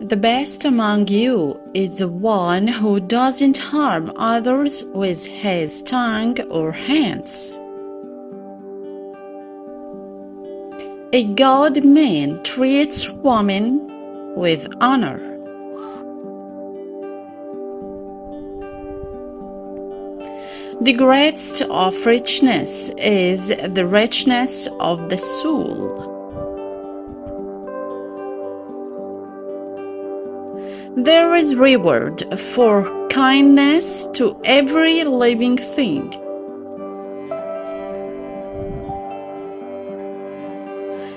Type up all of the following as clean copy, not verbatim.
The best among you is the one who doesn't harm others with his tongue or hands. A good man treats women with honor. The greatest of richness is the richness of the soul. There is reward for kindness to every living thing.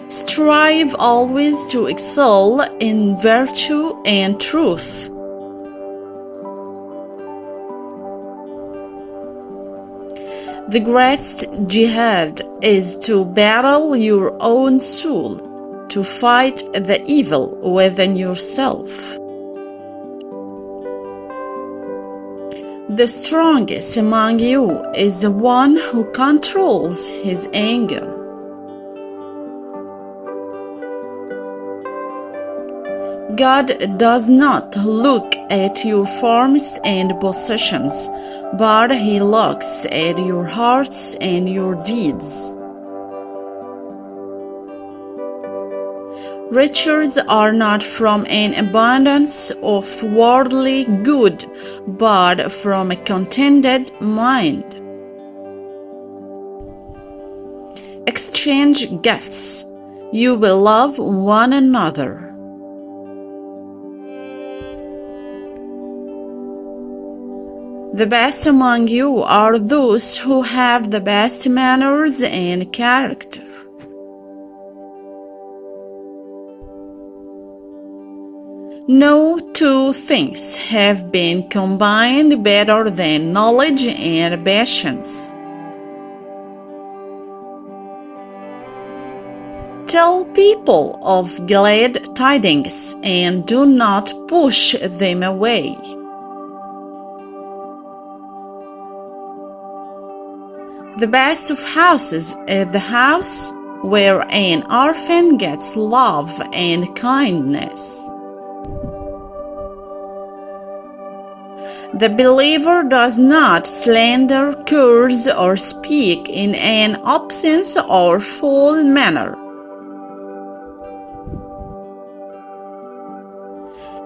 Strive always to excel in virtue and truth. The greatest jihad is to battle your own soul, to fight the evil within yourself. The strongest among you is the one who controls his anger. God does not look at your forms and possessions, but He looks at your hearts and your deeds. Riches are not from an abundance of worldly good, but from a contented mind. Exchange gifts. You will love one another. The best among you are those who have the best manners and character. No two things have been combined better than knowledge and patience. Tell people of glad tidings and do not push them away. The best of houses is the house where an orphan gets love and kindness. The believer does not slander, curse, or speak in an obscene or foul manner.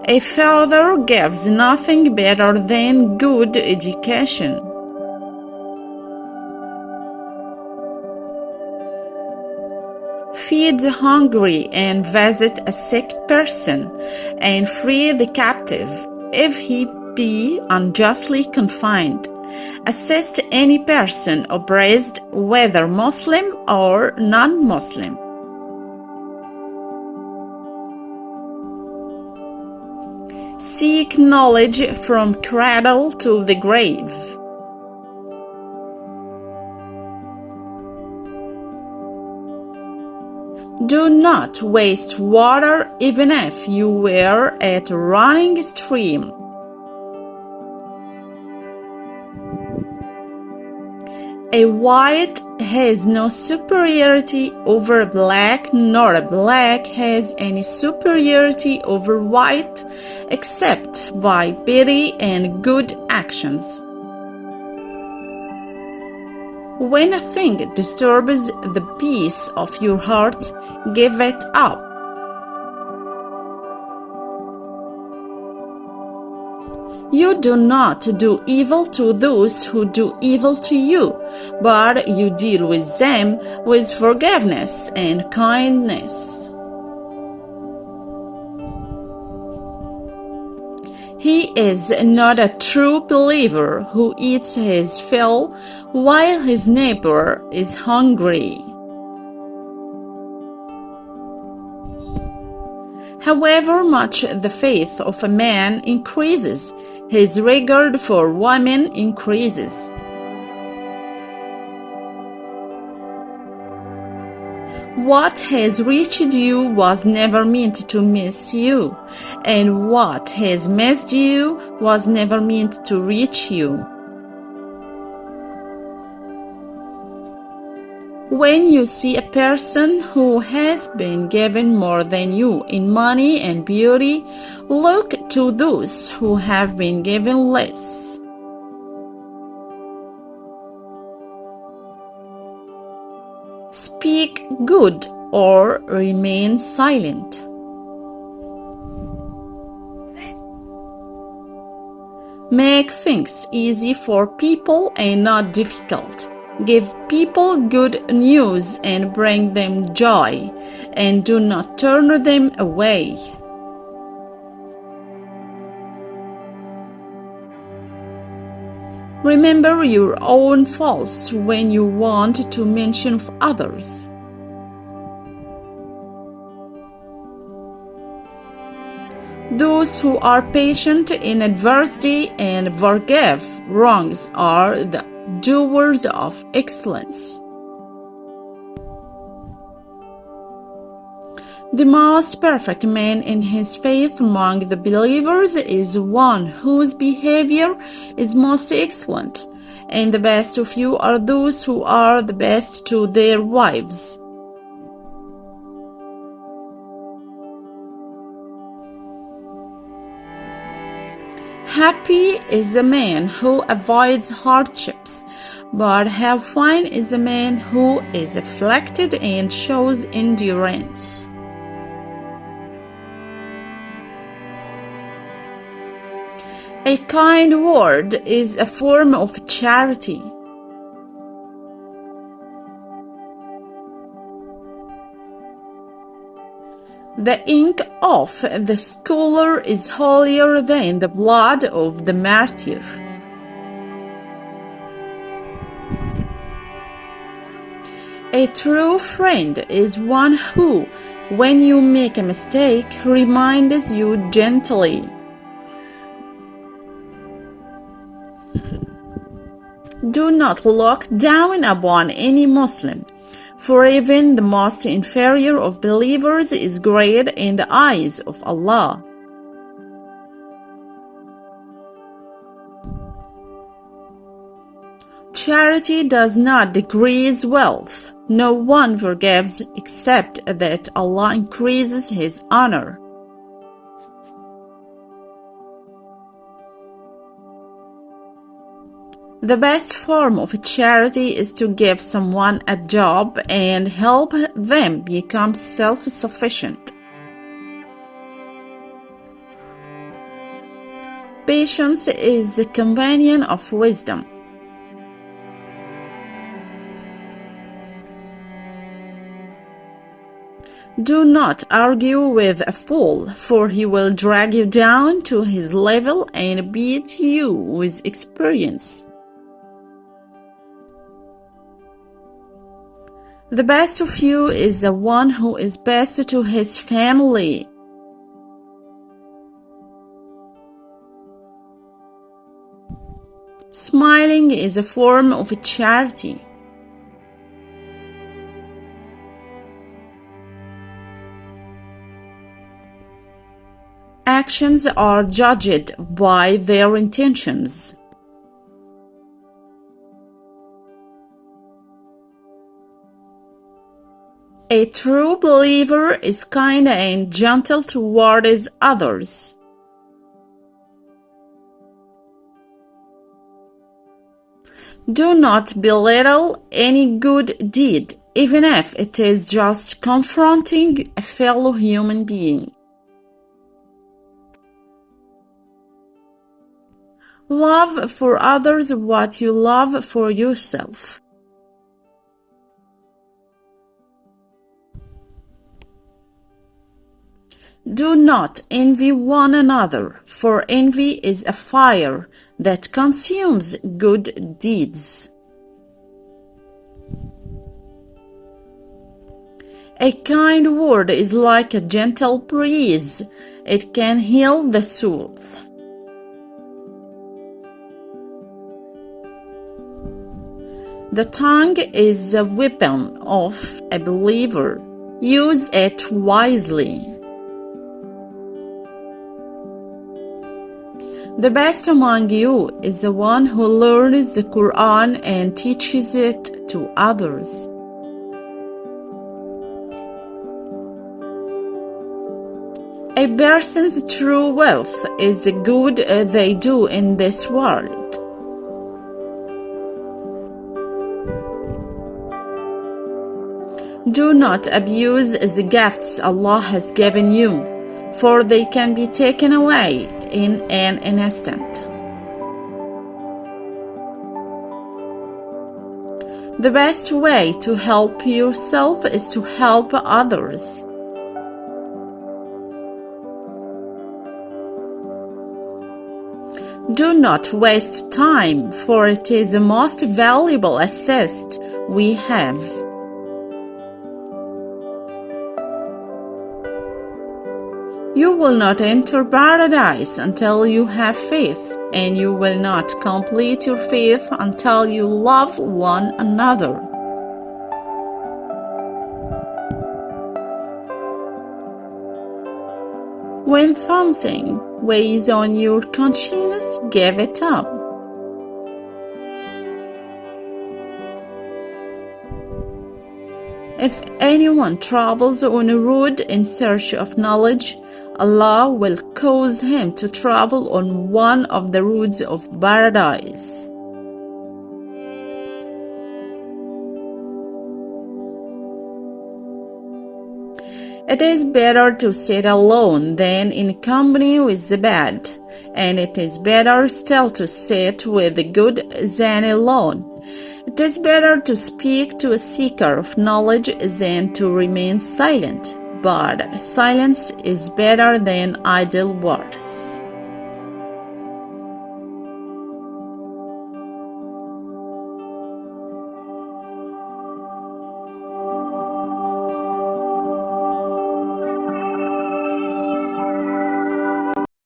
A father gives nothing better than good education. Feed the hungry and visit a sick person, and free the captive if he be unjustly confined. Assist any person oppressed, whether Muslim or non-Muslim. Seek knowledge from cradle to the grave. Do not waste water even if you were at a running stream. A white has no superiority over black, nor a black has any superiority over white, except by pity and good actions. When a thing disturbs the peace of your heart, give it up. You do not do evil to those who do evil to you, but you deal with them with forgiveness and kindness. He is not a true believer who eats his fill while his neighbor is hungry. However much the faith of a man increases, his regard for women increases. What has reached you was never meant to miss you, and what has missed you was never meant to reach you. When you see a person who has been given more than you in money and beauty, look to those who have been given less. Speak good or remain silent. Make things easy for people and not difficult. Give people good news and bring them joy, and do not turn them away. Remember your own faults when you want to mention others. Those who are patient in adversity and forgive wrongs are the doers of excellence. The most perfect man in his faith among the believers is one whose behavior is most excellent, and the best of you are those who are the best to their wives. Happy is the man who avoids hardships, but how fine is the man who is afflicted and shows endurance. A kind word is a form of charity. The ink of the scholar is holier than the blood of the martyr. A true friend is one who, when you make a mistake, reminds you gently. Do not look down upon any Muslim, for even the most inferior of believers is great in the eyes of Allah. Charity does not decrease wealth. No one forgives except that Allah increases his honor. The best form of charity is to give someone a job and help them become self-sufficient. Patience is the companion of wisdom. Do not argue with a fool, for he will drag you down to his level and beat you with experience. The best of you is the one who is best to his family. Smiling is a form of charity. Actions are judged by their intentions. A true believer is kind and gentle towards others. Do not belittle any good deed, even if it is just confronting a fellow human being. Love for others what you love for yourself. Do not envy one another, for envy is a fire that consumes good deeds. A kind word is like a gentle breeze. It can heal the soul. The tongue is a weapon of a believer. Use it wisely. The best among you is the one who learns the Quran and teaches it to others. A person's true wealth is the good they do in this world. Do not abuse the gifts Allah has given you, for they can be taken away in an instant. The best way to help yourself is to help others. Do not waste time, for it is the most valuable asset we have. You will not enter paradise until you have faith, and you will not complete your faith until you love one another. When something weighs on your conscience, give it up. If anyone travels on a road in search of knowledge, Allah will cause him to travel on one of the roads of paradise. It is better to sit alone than in company with the bad, and it is better still to sit with the good than alone. It is better to speak to a seeker of knowledge than to remain silent, but silence is better than idle words.